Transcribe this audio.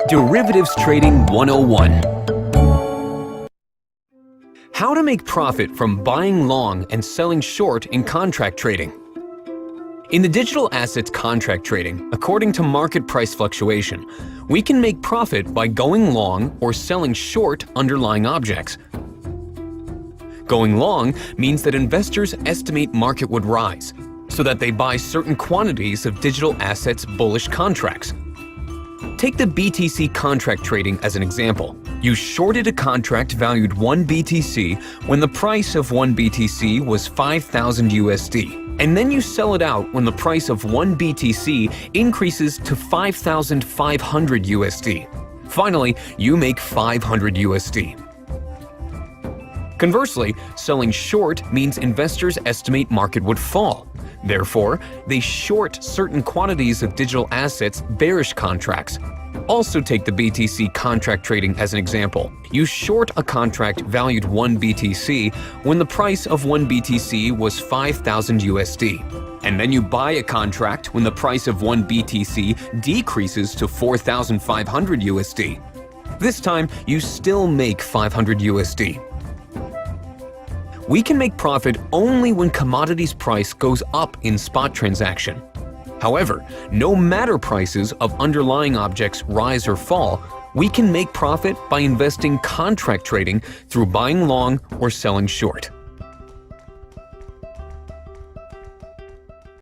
Derivatives Trading 101. How to make profit from buying long and selling short in contract trading. In the digital assets contract trading, according to market price fluctuation, we can make profit by going long or selling short underlying objects. Going long means that investors estimate market would rise, so that they buy certain quantities of digital assets bullish contracts. Take the BTC contract trading as an example. You shorted a contract valued 1 BTC when the price of 1 BTC was 5,000 USD, and then you sell it out when the price of 1 BTC increases to 5,500 USD. Finally, you make 500 USD. Conversely, selling short means investors estimate market would fall. Therefore, they short certain quantities of digital assets bearish contracts. Also take the BTC contract trading as an example. You short a contract valued 1 BTC when the price of 1 BTC was 5,000 USD. And then you buy a contract when the price of 1 BTC decreases to 4,500 USD. This time, you still make 500 USD. We can make profit only when commodities price goes up in spot transaction. However, no matter prices of underlying objects rise or fall, we can make profit by investing contract trading through buying long or selling short.